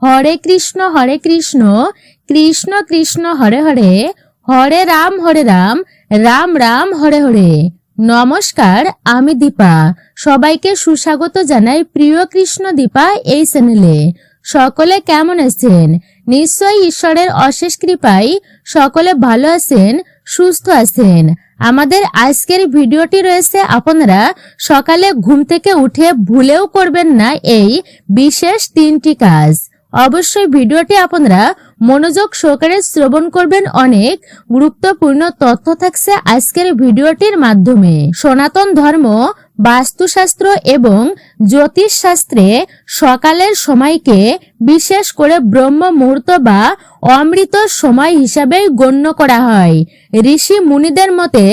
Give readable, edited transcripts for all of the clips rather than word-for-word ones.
হরে কৃষ্ণ কৃষ্ণ কৃষ্ণ হরে হরে, হরে রাম রাম রাম হরে হরে। নমস্কার, আমি দীপা। সবাইকে সুস্বাগত জানাই প্রিয় কৃষ্ণ দীপা এই চ্যানেলে। সকলে কেমন আছেন? নিশ্চয়ই ঈশ্বরের অশেষ কৃপায় সকলে ভালো আছেন, সুস্থ আছেন। আমাদের আজকের ভিডিওটি রয়েছে আপনারা সকালে ঘুম থেকে উঠে ভুলেও করবেন না এই বিশেষ 3টি কাজ। অবশ্যই ভিডিওটি আপনারা মনোযোগ সহকারে শ্রবণ করবেন। অনেক গুরুত্বপূর্ণ তথ্য থাকছে আজকের ভিডিওটির মাধ্যমে। সনাতন ধর্ম, বাস্তুশাস্ত্র এবং জ্যোতিষ শাস্ত্রে সকালের সময়কে বিশেষ করে ব্রহ্ম মুহূর্ত বা অমৃত সময় হিসাবে গণ্য করা হয়। ঋষি মুনিদের মতে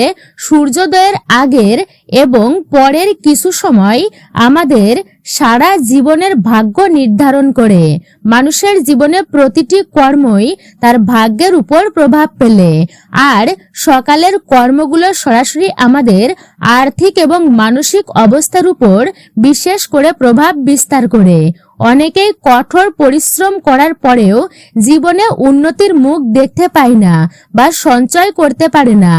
সূর্যোদয়ের আগের এবং পরের কিছু সময় আমাদের সারা জীবনের ভাগ্য নির্ধারণ করে। মানুষের জীবনে প্রতিটি কর্মই তার ভাগ্যের উপর প্রভাব ফেলে, আর সকালের কর্মগুলো সরাসরি আমাদের আর্থিক এবং মানসিক অবস্থার উপর বিশেষ করে প্রভাব বিস্তার করে। অনেকেই কঠোর পরিশ্রম করার পরেও জীবনে উন্নতির মুখ দেখতে পায় না বা সঞ্চয় করতে পারে না।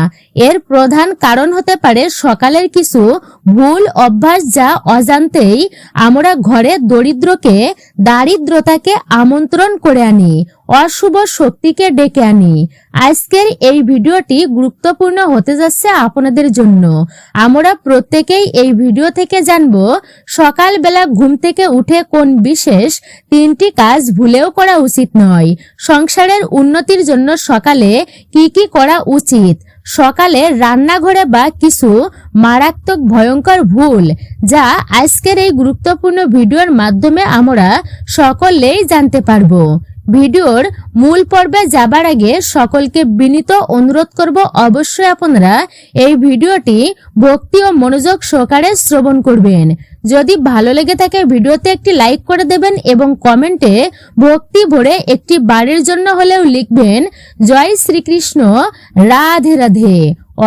এর প্রধান কারণ হতে পারে সকালের কিছু ভুল অভ্যাস, যা অজান্তেই আমরা ঘরে দারিদ্রতাকে আমন্ত্রণ করে আনি, অশুভ শক্তিকে ডেকে আনি। আজকের এই ভিডিওটি গুরুত্বপূর্ণ হতে যাচ্ছে আপনাদের জন্য। আমরা প্রত্যেকেই এই ভিডিও থেকে জানব সকালবেলা ঘুম থেকে উঠে কোন বিশেষ 3টি কাজ ভুলেও করা উচিত নয়। সংসারের উন্নতির জন্য সকালে কি কি করা উচিত, সকালে রান্নাঘরে বা কিছু মারাত্মক ভয়ঙ্কর ভুল, যা আজকের এই গুরুত্বপূর্ণ ভিডিওর মাধ্যমে আমরা সকলেই জানতে পারবো। ভিডিওর মূল পর্বে যাবার আগে সকলকে বিনীত অনুরোধ করব, অবশ্যই আপনারা এই ভিডিওটি ভক্তি ও মনোযোগ সহকারে শ্রবণ করবেন। যদি ভালো লেগে থাকে ভিডিওতে একটি লাইক করে দেবেন এবং কমেন্টে ভক্তি ভরে একটি বারের জন্য হলেও লিখবেন জয় শ্রীকৃষ্ণ, রাধে রাধে,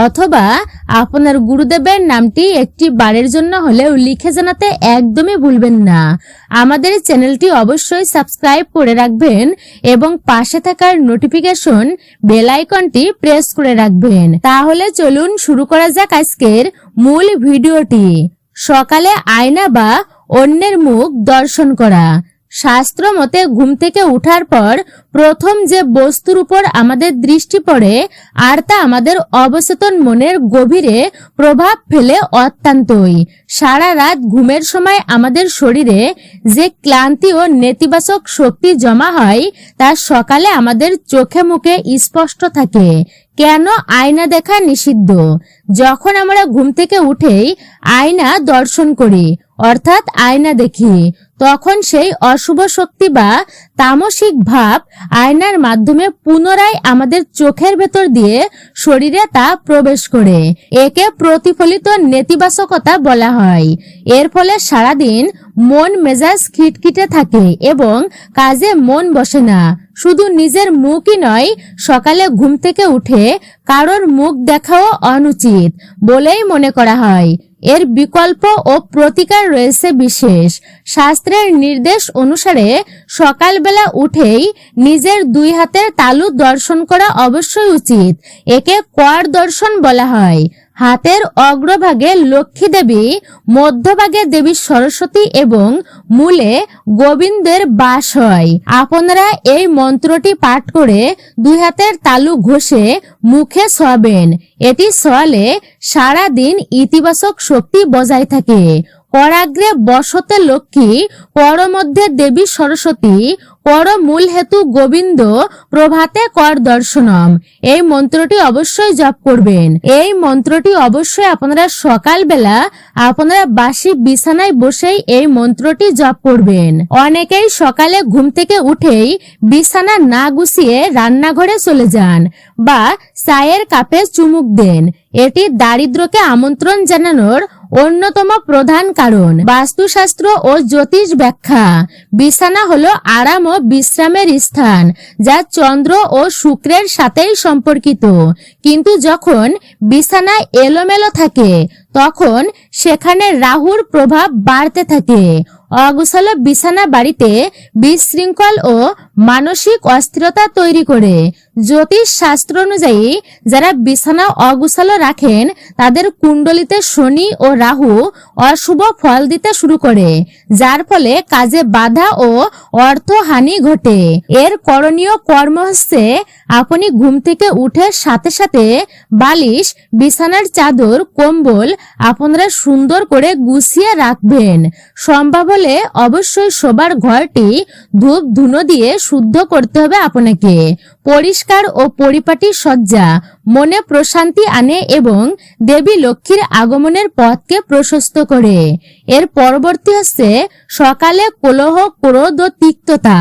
অথবা আপনার গুরুদেবের নামটি একটি বারের জন্য হলেও লিখে জানাতে একদমই ভুলবেন না। আমাদের চ্যানেলটি অবশ্যই সাবস্ক্রাইব করে রাখবেন এবং পাশে থাকার নোটিফিকেশন বেল আইকনটি প্রেস করে রাখবেন। তাহলে চলুন শুরু করা যাক আজকের মূল ভিডিওটি। সকালে আয়না বা অন্যের মুখ দর্শন করা। শাস্ত্র মতে ঘুম থেকে ওঠার পর প্রথম যে বস্তুর উপর আমাদের দৃষ্টি পড়ে আর তা আমাদের অবচেতন মনের গভীরে প্রভাব ফেলে অত্যন্তই। সারা রাত ঘুমের সময় আমাদের শরীরে যে ক্লান্তি ও নেতিবাচক শক্তি জমা হয় তা সকালে আমাদের চোখে মুখে স্পষ্ট থাকে। কেন আয়না দেখা নিষিদ্ধ? যখন আমরা ঘুম থেকে উঠেই আয়না দর্শন করি, অর্থাৎ আয়না দেখি, তখন সেই অশুভ শক্তি বা তামসিক ভাব আয়নার মাধ্যমে পুনরায় আমাদের চোখের ভেতর দিয়ে শরীরে তা প্রবেশ করে। একে প্রতিফলিত নেতিবাচকতা বলা হয়। এর ফলে সারাদিন মন মেজাজ খিটখিটে থাকে এবং কাজে মন বসে না। শুধু নিজের মুখই নয়, সকালে ঘুম থেকে উঠে কারোর মুখ দেখাও অনুচিত বলেই মনে করা হয়। এর বিকল্প ও প্রতিকার রয়েছে বিশেষ। শাস্ত্রের নির্দেশ অনুসারে সকালবেলা উঠেই নিজের 2 হাতের তালু দর্শন করা অবশ্যই উচিত। একে কর দর্শন বলা হয়। হাতের অগ্রভাগে লক্ষ্মী দেবী, মধ্যভাগে দেবী সরস্বতী এবং মূলে গোবিন্দের বাস হয়। আপনারা এই মন্ত্রটি পাঠ করে 2 হাতের তালু ঘষে মুখে ছোঁয়াবেন। এটি ছোঁয়ালে সারা দিন ইতিবাচক শক্তি বজায় থাকে। করাগ্রে বসতে লক্ষ্মী, কর মধ্যে দেবী সরস্বতী, কর মূল হেতু গোবিন্দ, প্রভাতে কর দর্শনম। এই মন্ত্রটি অবশ্যই জপ করবেন। এই মন্ত্রটি অবশ্যই আপনারা সকালবেলা আপনারা বাসি বিছানায় বসেই এই মন্ত্রটি জপ করবেন। অনেকেই সকালে ঘুম থেকে উঠেই বিছানা না গুছিয়ে রান্নাঘরে চলে যান বা চায়ের কাপে চুমুক দেন। এটি দারিদ্রকে আমন্ত্রণ জানানোর অন্যতম প্রধান কারণ। বাস্তুশাস্ত্র ও জ্যোতিষ ব্যাখ্যা। বিছানা হলো আরাম ও বিশ্রামের স্থান, যা চন্দ্র ও শুক্রের সাথেই সম্পর্কিত। কিন্তু যখন বিছানা এলোমেলো থাকে তখন সেখানে রাহুর প্রভাব বাড়তে থাকে। অগোছালো বিছানা বাড়িতে বিশৃঙ্খল ও মানসিক অস্থিরতা তৈরি করে। জ্যোতিষ শাস্ত্র অনুযায়ী যারা বিছানা অগোছালো রাখেন তাদের কুণ্ডলিতে শনি ও রাহু অশুভ ফল দিতে শুরু করে, যার ফলে কাজে বাধা ও অর্থহানি ঘটে। এর করণীয় কর্ম হচ্ছে আপনি ঘুম থেকে উঠে সাথে সাথে বালিশ, বিছানার চাদর, কম্বল আপনারা সুন্দর করে গুছিয়ে রাখবেন। সম্ভব হলে অবশ্যই শোবার ঘরটি ধূপ ধুনো দিয়ে শুদ্ধ করতে হবে আপনাকে। পরিষ্কার ও পরিপাটি সজ্জা মনে প্রশান্তি আনে এবং দেবী লক্ষ্মীর আগমনের পথকে প্রশস্ত করে। এর পরবর্তী হচ্ছে সকালে কলহ, ক্রোধ ও তিক্ততা।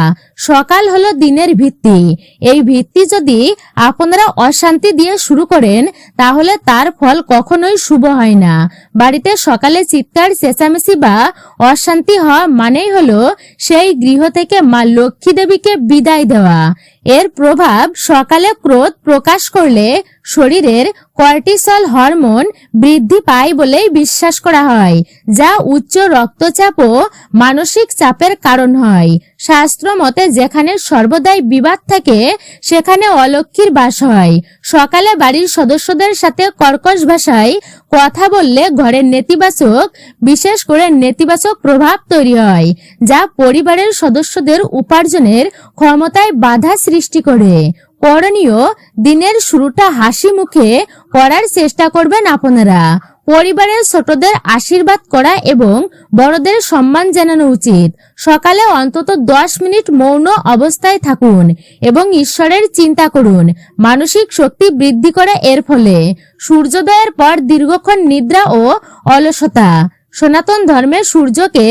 সকাল হলো দিনের ভিত্তি। এই ভিত্তি যদি আপনারা অশান্তি দিয়ে শুরু করেন তাহলে তার ফল কখনোই শুভ হয় না। বাড়িতে সকালে চিৎকার, চেঁচামেচি বা অশান্তি হওয়া মানেই হলো সেই গৃহ থেকে মা লক্ষ্মী দেবীকে বিদায় দেওয়া। এর প্রভাব সকালে ক্রোধ প্রকাশ করলে শরীরের কর্টিসল হরমোন বৃদ্ধি পায় বলেই বিশ্বাস করা হয়, যা উচ্চ রক্তচাপ ও মানসিক চাপের কারণ হয়। শাস্ত্র মতে যেখানে সর্বদাই বিবাদ থাকে সেখানে অলক্ষ্মীর বাস হয়। সকালে বাড়ির সদস্যদের সাথে কর্কশ ভাষায় কথা বললে ঘরের নেতিবাচক, বিশেষ করে নেতিবাচক প্রভাব তৈরি হয়, যা পরিবারের সদস্যদের উপার্জনের ক্ষমতায় বাধা সৃষ্টি করে। করণীয়, দিনের শুরুটা হাসি মুখে করার চেষ্টা করবেন আপনারা। পরিবারের ছোটদের আশীর্বাদ করা এবং বড়দের সম্মান জানানো উচিত। সকালে অন্তত 10 মিনিট মৌন অবস্থায় থাকুন এবং ঈশ্বরের চিন্তা করুন। মানসিক শক্তি বৃদ্ধি করে এর ফলে। সূর্যোদয়ের পর দীর্ঘক্ষণ নিদ্রা ও অলসতা। সনাতন ধর্মে সূর্যকে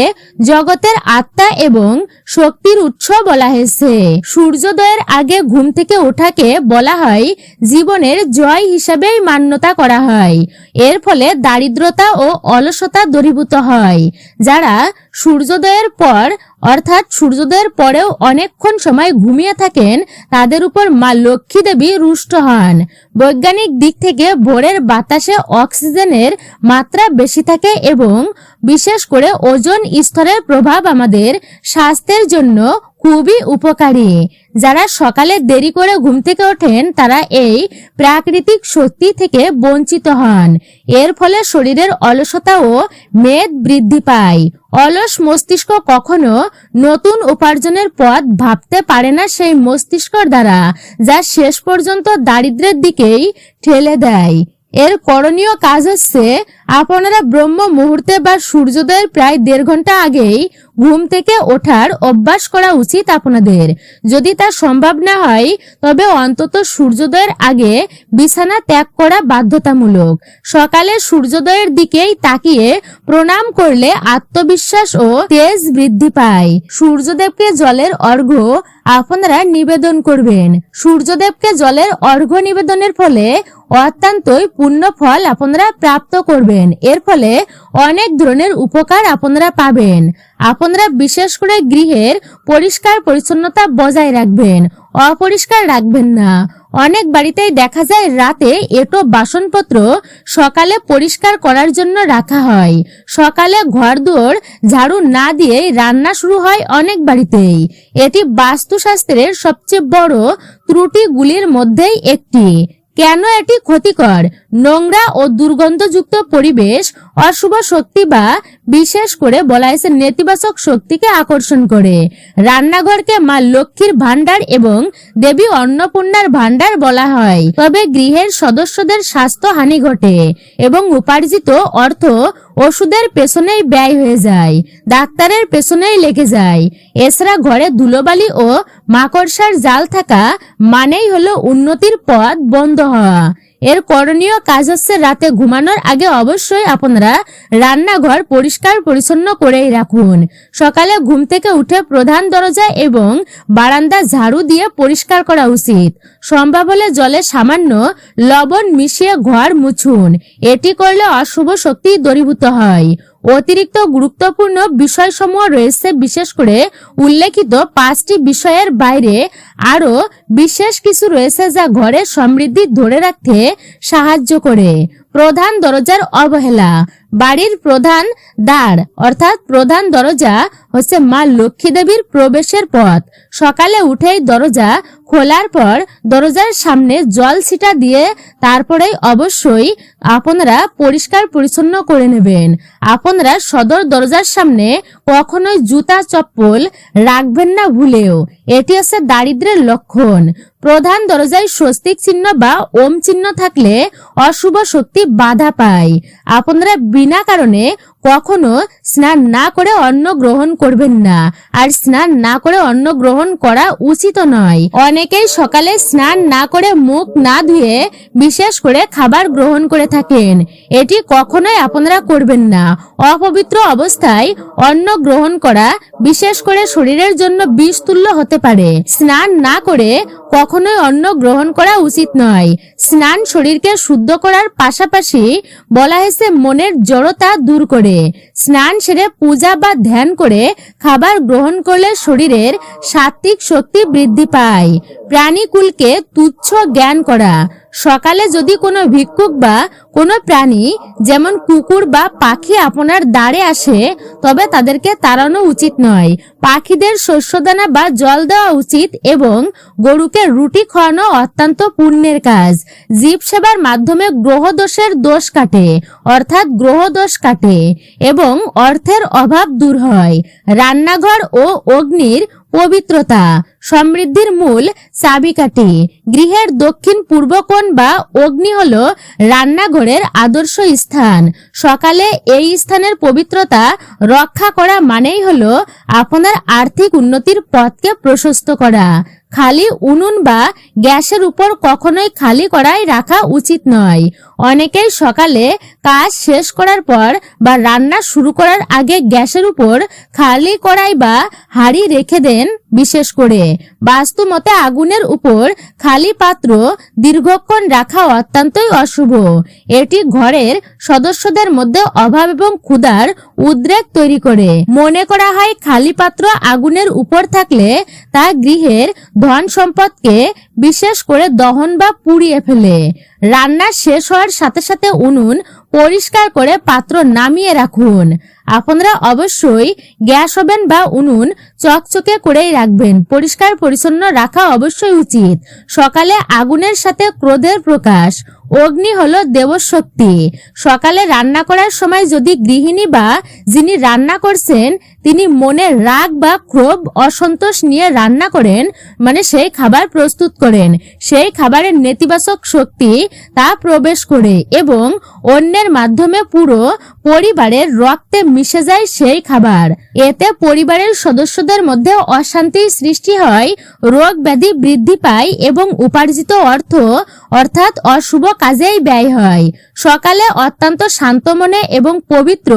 জগতের আত্মা এবং শক্তির উৎস বলা হয়েছে। সূর্যোদয়ের আগে ঘুম থেকে ওঠাকে বলা হয় জীবনের জয় হিসাবেই মান্যতা করা হয়। এর ফলে দারিদ্রতা ও অলসতা দূরীভূত হয়। যারা সূর্যোদয়ের পর অর্থাৎ সূর্যোদয়ের পরেও অনেকক্ষণ সময় ঘুমিয়ে থাকেন তাদের উপর মা লক্ষ্মী দেবী রুষ্ট হন। বৈজ্ঞানিক দিক থেকে ভোরের বাতাসে অক্সিজেনের মাত্রা বেশি থাকে এবং বিশেষ করে ওজোন স্তরের প্রভাব আমাদের স্বাস্থ্যের জন্য খুবই উপকারী। যারা সকালে দেরি করে ঘুম থেকে ওঠেন তারা এই প্রাকৃতিক শক্তি থেকে বঞ্চিত হন। এর ফলে শরীরের অলসতা ও মেদ বৃদ্ধি পায়। অলস মস্তিষ্ক কখনো নতুন উপার্জনের পথ ভাবতে পারে না সেই মস্তিষ্কর দ্বারা, যা শেষ পর্যন্ত দারিদ্র্যের দিকেই ঠেলে দেয়। এর করণীয় কাজ হচ্ছে আপনারা ব্রহ্ম মুহূর্তে বা সূর্যোদয়ের প্রায় 1.5 ঘন্টা আগেই ঘুম থেকে ওঠার অভ্যাস করা উচিত আপনাদের। যদি তা সম্ভব না হয় তবে অন্তত সূর্যোদয়ের আগে বিছানা ত্যাগ করা বাধ্যতামূলক। সকালে সূর্যোদয়ের দিকেই তাকিয়ে প্রণাম করলে আত্মবিশ্বাস ও তেজ বৃদ্ধি পায়। সূর্যদেবকে জলের অর্ঘ্য আপনারা নিবেদন করবেন। সূর্যদেবকে জলের অর্ঘ্য নিবেদনের ফলে অত্যন্তই পূর্ণ ফল আপনারা প্রাপ্ত করবেন। এর ফলে অনেক ধরনের উপকার আপনারা পাবেন। আপনারা বিশেষ করে গৃহের পরিষ্কার পরিচ্ছন্নতা বজায় রাখবেন, অপরিষ্কার রাখবেন না। অনেক বাড়িতেই দেখা যায় রাতে এঁটো বাসনপত্র সকালে পরিষ্কার করার জন্য রাখা হয়। সকালে ঘরদোর ঝাড়ু না দিয়ে রান্না শুরু হয় অনেক বাড়িতেই। এটি বাস্তুশাস্ত্রের সবচেয়ে বড় ত্রুটিগুলির মধ্যেই একটি। কেন এটি ক্ষতিকর? নোংরা ও দুর্গন্ধযুক্ত পরিবেশ অশুভ শক্তি বা বিশেষ করে বলা হয়েছে নেতিবাচক শক্তিকে আকর্ষণ করে। রান্নাঘরকে মা লক্ষ্মীর ভান্ডার এবং দেবী অন্নপূর্ণার ভান্ডার বলা হয়। তবে গৃহের সদস্যদের স্বাস্থ্য হানি ঘটে এবং উপার্জিত অর্থ ওষুধের পেছনেই ব্যয় হয়ে যায়, ডাক্তারের পেছনেই লেগে যায়। এছাড়া ঘরে ধুলোবালি ও মাকড়সার জাল থাকা মানেই হলো উন্নতির পথ বন্ধ হওয়া। এর করণীয় কাজ হচ্ছে রাতে ঘুমানোর আগে অবশ্যই আপনারা রান্নাঘর পরিষ্কার পরিচ্ছন্ন করেই রাখুন। সকালে ঘুম থেকে উঠে প্রধান দরজা এবং বারান্দা ঝাড়ু দিয়ে পরিষ্কার করা উচিত। সম্ভব হলে জলে সামান্য লবণ মিশিয়ে ঘর মুছুন। এটি করলে অশুভ শক্তি দূরীভূত হয়। অতিরিক্ত গুরুত্বপূর্ণ বিষয়সমূহ রয়েছে। বিশেষ করে উল্লেখিত 5টি বিষয়ের বাইরে আরো বিশেষ কিছু রয়েছে যা ঘরের সমৃদ্ধি ধরে রাখতে সাহায্য করে। প্রধান দরজার অবহেলা। বাড়ির প্রধান দ্বার অর্থাৎ প্রধান দরজা হচ্ছে মা লক্ষ্মী দেবীর প্রবেশের পথ। সকালে উঠেই দরজা খোলার পর দরজার সামনে জল ছিটা দিয়ে তারপরেই অবশ্যই আপনারা পরিষ্কার পরিচ্ছন্ন করে নেবেন। আপনারা সদর দরজার সামনে কখনোই জুতা চপ্পল রাখবেন না ভুলেও, এটি হচ্ছে দারিদ্র্যের লক্ষণ। প্রধান দরজায় স্বস্তিক চিহ্ন বা ওম চিহ্ন থাকলে অশুভ শক্তি বাধা পায়। আপনারা বিনা কারণে কখনো স্নান না করে অন্ন গ্রহণ করবেন না, আর স্নান না করে অন্ন গ্রহণ করা উচিত নয়। অনেকেই সকালে স্নান না করে মুখ না ধুয়ে বিশেষ করে খাবার গ্রহণ করে থাকেন, এটি কখনোই আপনারা করবেন না। অপবিত্র অবস্থায় অন্ন গ্রহণ করা বিশেষ করে শরীরের জন্য বিষতুল্য হতে পারে। স্নান না করে কখনোই অন্ন গ্রহণ করা উচিত নয়। স্নান শরীরকে শুদ্ধ করার পাশাপাশি বলা হয়েছে মনের জড়তা দূর করে। স্নান সেরে পূজা বা ধ্যান করে খাবার গ্রহণ করলে শরীরের সাত্ত্বিক শক্তি বৃদ্ধি পায়। প্রাণীকুলকে তুচ্ছ জ্ঞান করা। সকালে যদি কোনো ভিক্ষুক বা কোনো প্রাণী যেমন কুকুর বা পাখি আপনার দ্বারে আসে তবে তাদেরকে তাড়ানো উচিত নয়। পাখিদের শস্যদানা বা জল দেওয়া উচিত এবং গরুকে রুটি খাওয়ানো অত্যন্ত পুণ্যের কাজ। জীব সেবার মাধ্যমে গ্রহদোষের দোষ কাটে অর্থাৎ গ্রহদোষ কাটে এবং অর্থের অভাব দূর হয়। রান্নাঘর ও অগ্নির পবিত্রতা সমৃদ্ধির মূল চাবিকাঠি। গৃহের দক্ষিণ পূর্ব কোণ বা অগ্নি হলো রান্নাঘরের আদর্শ স্থান। সকালে এই স্থানের পবিত্রতা রক্ষা করা মানেই হলো আপনার আর্থিক উন্নতির পথকে প্রশস্ত করা। খালি উনুন বা গ্যাসের উপর কখনোই খালি কড়াই রাখা উচিত নয়। অনেকেই সকালে কাজ শেষ করার পর বা রান্না শুরু করার আগে গ্যাসের উপর খালি কড়াই বা হাঁড়ি রেখে দেন। বিশেষ করে বাস্তু মতে আগুনের উপর খালি পাত্র দীর্ঘক্ষণ রাখা অত্যন্তই অশুভ। এটি ঘরের সদস্যদের মধ্যে অভাব এবং ক্ষুধার উদ্রেক তৈরি করে। মনে করা হয় খালি পাত্র আগুনের উপর থাকলে তা গৃহের ধন সম্পদকে বিশেষ করে দহন বা পুড়িয়ে ফেলে। রান্না শেষ হওয়ার সাথে সাথে উনুন পরিষ্কার করে পাত্র নামিয়ে রাখুন। আপনারা অবশ্যই গ্যাস ওভেন বা উনুন চকচকে করেই রাখবেন। পরিষ্কার পরিচ্ছন্ন রাখা অবশ্যই উচিত। সকালে আগুনের সাথে ক্রোধের প্রকাশ। অগ্নি হলো দেবশক্তি। সকালে রান্না করার সময় যদি গৃহিণী বা যিনি রান্না করছেন তিনি মনে রাগ বা ক্ষোভ অসন্তোষ নিয়ে রান্না করেন, মানে সেই খাবার প্রস্তুত করেন, সেই খাবারের নেতিবাচক শক্তি তা প্রবেশ করে এবং অন্যের মাধ্যমে পুরো পরিবারের রক্তে মিশে যায় সেই খাবার। এতে পরিবারের সদস্যদের মধ্যে অশান্তির সৃষ্টি হয়, রোগ ব্যাধি বৃদ্ধি পায় এবং উপার্জিত অর্থ অর্থাৎ অশুভ কাজেই ব্যয় হয়। সকালে অত্যন্ত শান্ত মনে এবং পবিত্র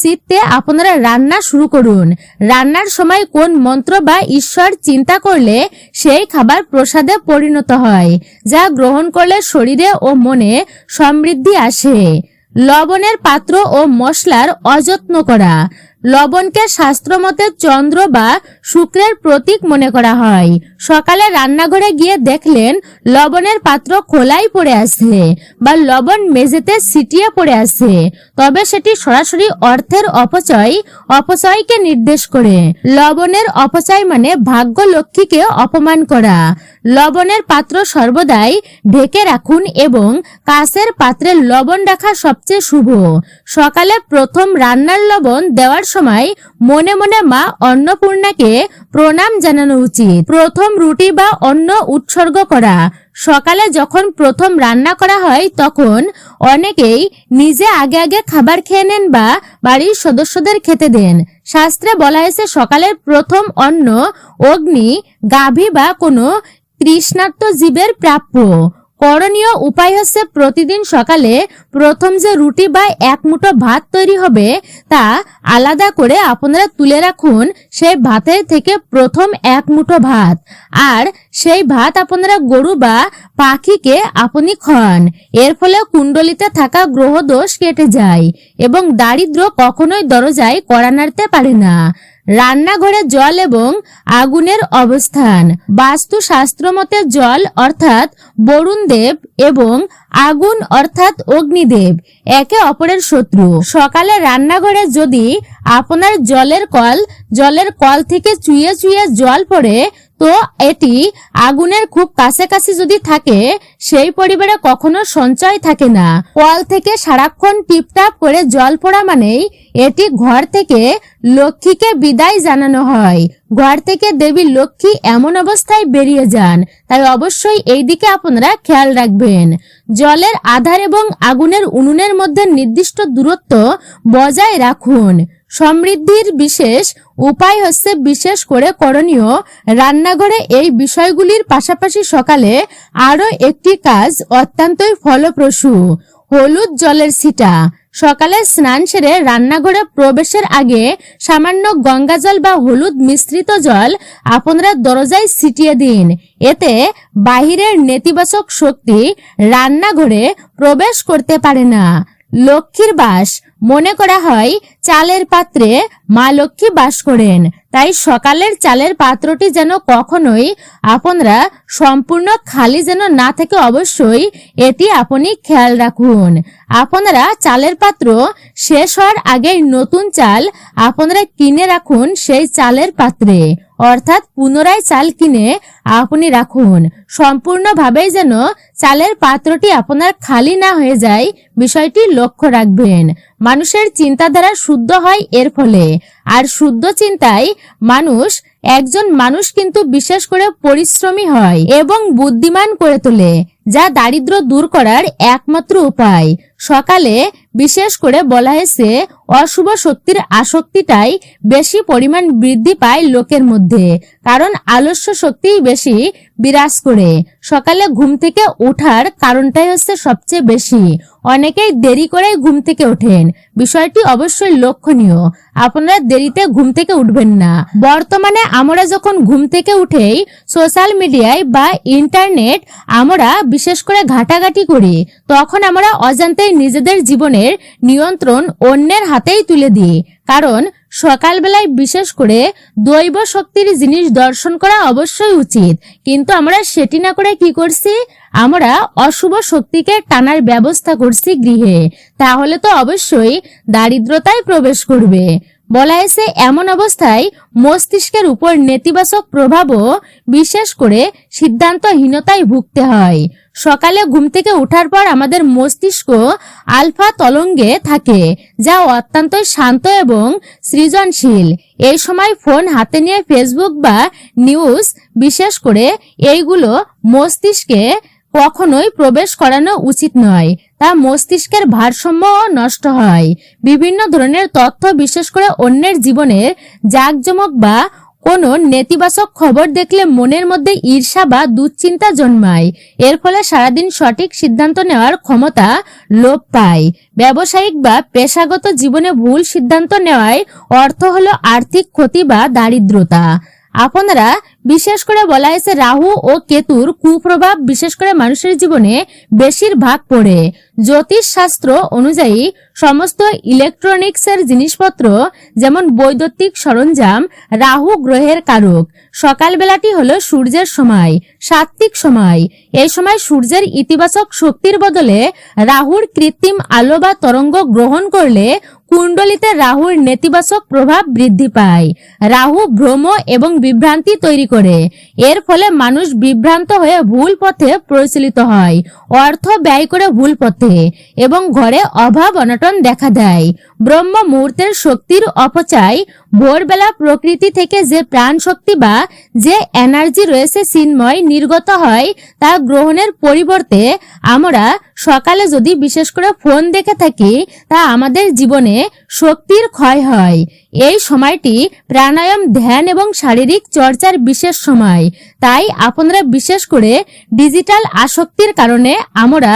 চিত্তে আপনারা রান্না শুরু করুন। রান্নার সময় কোন মন্ত্র বা ঈশ্বর চিন্তা করলে সেই খাবার প্রসাদে পরিণত হয়, যা গ্রহণ করলে শরীরে ও মনে সমৃদ্ধি আসে। লবণের পাত্র ও মশলার অযত্ন করা। লবণকে শাস্ত্রমতে চন্দ্র বা শুক্রের প্রতীক মনে করা হয়। সকালে রান্নাঘরে গিয়ে দেখলেন লবণের পাত্র খোলাই পড়ে আছে বা লবণ মেঝেতে ছিটিয়ে পড়ে আছে, তবে সেটি সরাসরি অর্থের অপচয়কে নির্দেশ করে। লবণের অপচয় মানে ভাগ্য লক্ষ্মীকে অপমান করা। লবণের পাত্র সর্বদাই ঢেকে রাখুন এবং কাঁচের পাত্রে লবণ রাখা সবচেয়ে শুভ। সকালে প্রথম রান্নার লবণ দেওয়ার সময় মনে মনে মা অন্নপূর্ণাকে প্রণাম জানানো উচিত। প্রথম রুটি বা অন্ন উৎসর্গ করা। সকালে যখন প্রথম রান্না করা হয় তখন অনেকেই নিজে আগে খাবার খেয়ে নেন বা বাড়ির সদস্যদের খেতে দেন। শাস্ত্রে বলা হয়েছে সকালের প্রথম অন্ন অগ্নি, গাভী বা কোনো তৃষ্ণার্ত জীবের প্রাপ্য। করণীয় উপায় হচ্ছে প্রতিদিন সকালে প্রথম যে রুটি বা এক মুঠো ভাত তৈরি হবে তা আলাদা করে আপনারা তুলে রাখুন। সেই ভাতের থেকে প্রথম এক মুঠো ভাত, আর সেই ভাত আপনারা গরু বা পাখিকে আপনি খান। এর ফলে কুণ্ডলিতে থাকা গ্রহ দোষ কেটে যায় এবং দারিদ্র্য কখনোই দরজায় কড়া নাড়তে পারে না। রান্নাঘরে জল এবং আগুনের অবস্থান। বাস্তুশাস্ত্র মতে জল অর্থাৎ বরুণ দেব এবং আগুন অর্থাৎ অগ্নিদেব একে অপরের শত্রু। সকালে রান্নাঘরে যদি আপনার জলের কল থেকে চুইয়ে চুইয়ে জল পড়ে, তো এটি আগুনের খুব কাছাকাছি যদি থাকে, সেই পরিবারে কখনো সঞ্চয় থাকে না। কল থেকে সারাক্ষণ টিপটাপ করে জল পড়া মানেই এটি ঘর থেকে লক্ষ্মীকে বিদায় জানানো হয়। ঘর থেকে দেবী লক্ষ্মী এমন অবস্থায় বেরিয়ে যান, তাই অবশ্যই এই দিকে আপনারা খেয়াল রাখবেন। জলের আধার এবং আগুনের উনুনের মধ্যে নির্দিষ্ট দূরত্ব বজায় রাখুন। সমৃদ্ধির বিশেষ উপায় হচ্ছে বিশেষ করে করণীয় রান্নাঘরে এই বিষয়গুলির পাশাপাশি সকালে আরো একটি কাজ অত্যন্তই ফলপ্রসূ। হলুদ জলের ছিটা। সকালে স্নান সেরে রান্নাঘরে প্রবেশের আগে সামান্য গঙ্গা জল বা হলুদ মিশ্রিত জল আপনারা দরজায় ছিটিয়ে দিন। এতে বাহিরের নেতিবাচক শক্তি রান্নাঘরে প্রবেশ করতে পারে না। লক্ষ্মীর বাস। মনে করা হয় চালের পাত্রে মা লক্ষ্মী বাস করেন, তাই সকালের চালের পাত্রটি যেন কখনোই আপনারা সম্পূর্ণ খালি যেন না থাকে, অবশ্যই এটি আপনি খেয়াল রাখুন। আপনারা চালের পাত্র শেষ হওয়ার আগেই নতুন চাল আপনারা কিনে রাখুন সেই চালের পাত্রে, অর্থাৎ পুনরায় চাল কিনে আপনি রাখুন। সম্পূর্ণভাবেই যেন চালের পাত্রটি আপনার খালি না হয়ে যায়, বিষয়টি লক্ষ্য রাখবেন। মানুষের চিন্তাধারা শুদ্ধ হয় এর ফলে, আর শুদ্ধ চিন্তায় একজন মানুষ কিন্তু বিশেষ করে পরিশ্রমী হয় এবং বুদ্ধিমান করে তোলে, যা দারিদ্র দূর করার একমাত্র উপায়। সকালে বিশেষ করে বলা হয়েছে অশুভ শক্তির আসক্তিটাই বেশি পরিমাণ বৃদ্ধি পায় লোকের মধ্যে, কারণ আলস্য শক্তিই বেশি বিরাজ করে। সকালে ঘুম থেকে ওঠার কারণটাই হচ্ছে সবচেয়ে বেশি। অনেকেই দেরি করে ঘুম থেকে ওঠেন, বিষয়টি অবশ্যই লক্ষণীয়। আপনারা দেরিতে ঘুম থেকে উঠবেন না। বর্তমানে আমরা যখন ঘুম থেকে উঠেই সোশ্যাল মিডিয়ায় বা ইন্টারনেট আমরা বিশেষ করে ঘাটাঘাটি করি, তখন আমরা অজান্তেই নিজেদের জীবনের নিয়ন্ত্রণ অন্যের হাতেই তুলে দিই। কারণ সকালবেলায় বিশেষ করে দৈব শক্তির জিনিস দর্শন করা অবশ্যই উচিত, কিন্তু আমরা সেটি না করে কি করছি, আমরা অশুভ শক্তিকে টানার ব্যবস্থা করছি গৃহে। তাহলে তো অবশ্যই দারিদ্রতায় প্রবেশ করবে। বলা হয়েছে এমন অবস্থায় মস্তিষ্কের উপর নেতিবাচক প্রভাবও বিশেষ করে সিদ্ধান্তহীনতায় ভুগতে হয়। সকালে ঘুম থেকে ওঠার পর আমাদের মস্তিষ্ক আলফা তরঙ্গে থাকে, যা অত্যন্ত শান্ত এবং সৃজনশীল। এই সময় ফোন হাতে নিয়ে ফেসবুক বা নিউজ বিশেষ করে এইগুলো মস্তিষ্কে কখনোই প্রবেশ করানো উচিত নয়, তা মস্তিষ্কের ভারসাম্য নষ্ট হয়। বিভিন্ন ধরনের তথ্য বিশেষ করে অন্যের জীবনের জাঁকজমক বা কোনো নেতিবাচক খবর দেখলে মনের মধ্যে ঈর্ষা বা দুশ্চিন্তা জন্মায়। এর ফলে সারাদিন সঠিক সিদ্ধান্ত নেওয়ার ক্ষমতা লোপ পায়। ব্যবসায়িক বা পেশাগত জীবনে ভুল সিদ্ধান্ত নেওয়ায় অর্থ হলো আর্থিক ক্ষতি বা দারিদ্রতা। আপনারা বিশেষ করে বলা হয়েছে রাহু ও কেতুর কুপ্রভাব বিশেষ করে মানুষের জীবনে বেশিরভাগ পড়ে। জ্যোতিষ শাস্ত্র অনুযায়ী সমস্ত ইলেকট্রনিক্সের জিনিসপত্র যেমন বৈদ্যুতিক সরঞ্জাম রাহু গ্রহের কারক। সকালবেলাটি হলো সূর্যের সময়, সাত্ত্বিক সময়। এই সময় সূর্যের ইতিবাচক শক্তির বদলে রাহুর কৃত্রিম আলো বা তরঙ্গ গ্রহণ করলে কুণ্ডলিতে রাহুর নেতিবাচক প্রভাব বৃদ্ধি পায়। রাহু ভ্রম এবং বিভ্রান্তি তৈরি করে। এর ফলে মানুষ বিভ্রান্ত হয়ে ভুল পথে পরিচালিত হয়, অর্থ ব্যয় করে ভুল পথে, এবং ঘরে অভাব অনটন দেখা দেয়। ব্রহ্ম মুহূর্তের শক্তির অপচয়। ভোরবেলা প্রকৃতি থেকে যে প্রাণ শক্তি বা যে এনার্জি রয়েছে চিন্ময় নির্গত হয়, তা গ্রহণের পরিবর্তে আমরা সকালে যদি বিশেষ করে ফোন দেখে থাকি, তা আমাদের জীবনে শক্তির ক্ষয় হয়। এই সময়টি প্রাণায়াম, ধ্যান এবং শারীরিক চর্চার বিশেষ সময়। তাই আপনারা বিশেষ করে ডিজিটাল আসক্তির কারণে আমরা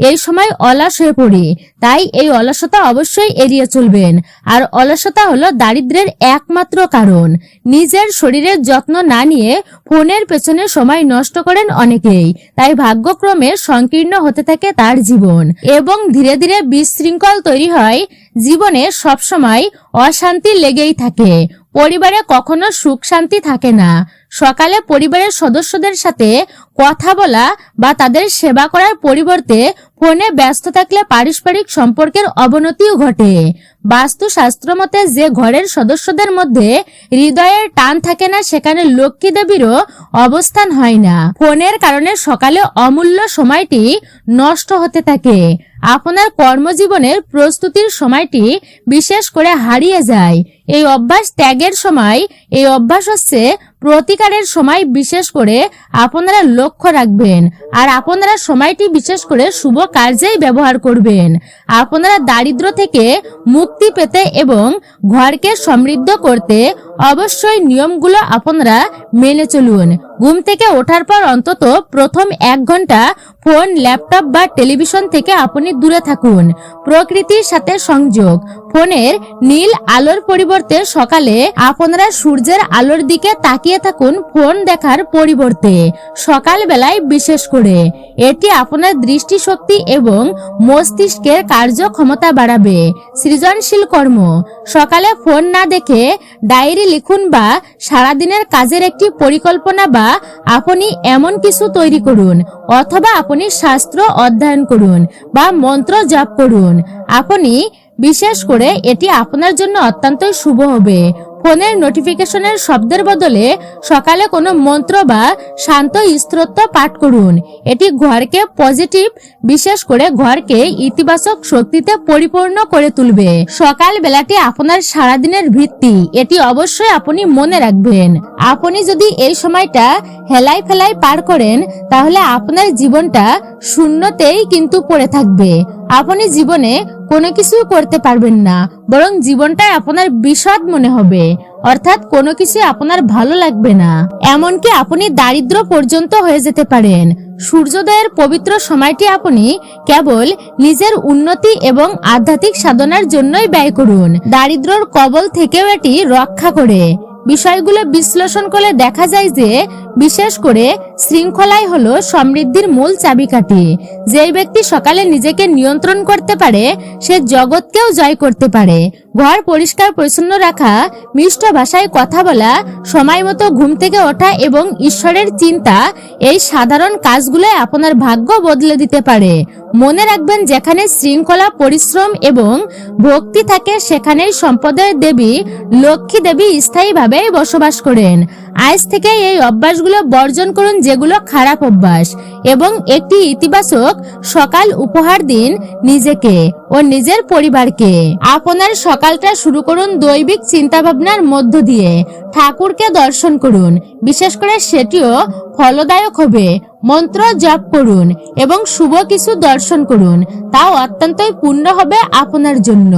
এই সময় অলস হয়ে পড়ি। তাই এই অলসতা অবশ্যই এড়িয়ে চলবেন। আর অলসতা হলো দারিদ্র্যের একমাত্র কারণ। নিজের শরীরের যত্ন না নিয়ে ফোনের পেছনে সময় নষ্ট করেন অনেকেই, তাই ভাগ্যক্রমে সংকীর্ণ হতে থাকে তার জীবন এবং ধীরে ধীরে বিশৃঙ্খল তৈরি হয়, জীবনে সবসময় অশান্তি লেগেই থাকে। পরিবারে কখনো সুখ শান্তি থাকে না। সকালে পরিবারের সদস্যদের সাথে কথা বলা বা তাদের সেবা করার পরিবর্তে ফোনে ব্যস্ত থাকলে পারস্পরিক সম্পর্কের অবনতিও ঘটে। বাস্তুশাস্ত্র মতে যে ঘরের সদস্যদের মধ্যে হৃদয়ের টান থাকে না, সেখানে লক্ষ্মী দেবীরও অবস্থান হয় না। ফোনের কারণে সকালে অমূল্য সময়টি নষ্ট হতে থাকে। আপনার কর্মজীবনের প্রস্তুতির সময়টি বিশেষ করে হারিয়ে যায়। এই অভ্যাস ত্যাগের সময়, এই অভ্যাস হচ্ছে প্রতিকারের সময়। বিশেষ করে আপনারা লক্ষ্য রাখবেন আর আপনারা সময়টি বিশেষ করে শুভ কার্যেই ব্যবহার করবেন। আপনারা দারিদ্র্য থেকে মুক্তি পেতে এবং ঘরকে সমৃদ্ধ করতে অবশ্যই নিয়মগুলো আপনারা মেনে চলুন। ঘুম থেকে ওঠার পর অন্তত প্রথম 1 ঘন্টা ফোন, ল্যাপটপ বা টেলিভিশন থেকে আপনি দূরে থাকুন। প্রকৃতির সাথে সংযোগ। ফোনের নীল আলোর পরিবর্তে সকালে আপনারা সূর্যের আলোর দিকে তাকিয়ে থাকুন। ফোন দেখার পরিবর্তে সকাল বেলায় বিশেষ করে এটি আপনার দৃষ্টিশক্তি এবং মস্তিষ্কের কার্যক্ষমতা বাড়াবে। সৃজনশীল কর্ম। সকালে ফোন না দেখে ডায়েরি লিখুন বা সারাদিনের কাজের একটি পরিকল্পনা বা আপনি এমন কিছু তৈরি করুন, অথবা আপনি শাস্ত্র অধ্যয়ন করুন বা মন্ত্র জপ করুন। আপনি বিশেষ করে এটি আপনার জন্য অত্যন্তই শুভ হবে। ফোনের নোটিফিকেশনের শব্দের বদলে সকালে কোনো মন্ত্র বা শান্ত স্তোত্র পাঠ করুন। এটি ঘরকে পজিটিভ, বিশেষ করে ঘরকে ইতিবাচক শক্তিতে পরিপূর্ণ করে তুলবে। সকাল বেলাটি আপনার সারাদিনের ভিত্তি, এটি অবশ্যই আপনি মনে রাখবেন। আপনি যদি এই সময়টা হেলাই ফেলাই পার করেন, তাহলে আপনার জীবনটা শূন্যতেই কিন্তু পড়ে থাকবে। আপনি জীবনে কোনো কিছু করতে পারবেন না, বরং জীবনটাই আপনার বিষাদ মনে হবে, অর্থাৎ কোনো কিছু আপনার ভালো লাগবে না। এমনকি আপনি দারিদ্র পর্যন্ত হয়ে যেতে পারেন। সূর্যোদয়ের পবিত্র সময়টি আপনি কেবল নিজের উন্নতি এবং আধ্যাত্মিক সাধনার জন্যই ব্যয় করুন। দারিদ্র্যর কবল থেকেও এটি রক্ষা করে। বিষয়গুলো বিশ্লেষণ করলে দেখা যায় যে বিশেষ করে শৃঙ্খলাই হলো সমৃদ্ধির মূল চাবিকাঠি। যেই ব্যক্তি সকালে নিজেকে নিয়ন্ত্রণ করতে পারে, সে জগৎকেও জয় করতে পারে। ঘর পরিষ্কার পরিচ্ছন্ন রাখা, মিষ্ট ভাষায় কথা বলা, সময় মতো ঘুম থেকে ওঠা এবং ঈশ্বরের চিন্তা, এই সাধারণ কাজগুলো আপনার ভাগ্য বদলে দিতে পারে। মনে রাখবেন, যেখানে শৃঙ্খলা, পরিশ্রম এবং ভক্তি থাকে, সেখানেই সম্পদের দেবী লক্ষ্মী দেবী স্থায়ীভাবে বসবাস করেন। আজ থেকে এই অভ্যাসগুলো বর্জন করুন, যেগুলো খারাপ অভ্যাস, এবং একটি ইতিবাচক সকাল উপহার দিন নিজেকে ও নিজের পরিবারকে। আপনার সকালটা শুরু করুন দৈবিক চিন্তা ভাবনার মধ্য দিয়ে। ঠাকুরকে দর্শন করুন, বিশেষ করে সেটিও ফলদায়ক হবে। মন্ত্র জপ করুন এবং শুভ কিছু দর্শন করুন, তাও অত্যন্তই পূর্ণ হবে আপনার জন্য।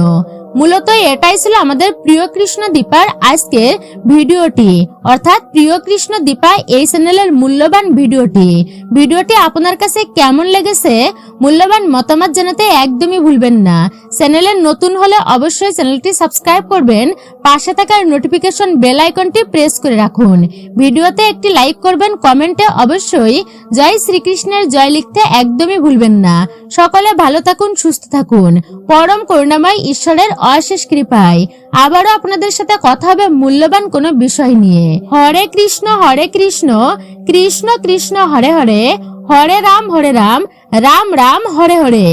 মূলত এটাই ছিল আমাদের প্রিয় কৃষ্ণ দীপার আজকের ভিডিওটি, অর্থাৎ প্রিয় কৃষ্ণ দীপা এই চ্যানেলের মূল্যবান ভিডিওটি আপনার কাছে কেমন লেগেছে মূল্যবান মতামত জানাতে একদমই ভুলবেন না। চ্যানেলে নতুন হলে অবশ্যই চ্যানেলটি সাবস্ক্রাইব করবেন, পাশে থাকার নোটিফিকেশন বেল আইকনটি প্রেস করে রাখুন। ভিডিওতে একটি লাইক করবেন, কমেন্টে অবশ্যই জয় শ্রীকৃষ্ণের জয় লিখতে একদমই ভুলবেন না। সকলে ভালো থাকুন, সুস্থ থাকুন, পরম করুণাময় ঈশ্বরের অশেষ কৃপায় আবারও আপনাদের সাথে কথা হবে মূল্যবান কোনো বিষয় নিয়ে। হরে কৃষ্ণ কৃষ্ণ কৃষ্ণ হরে হরে, হরে রাম রাম রাম হরে হরে।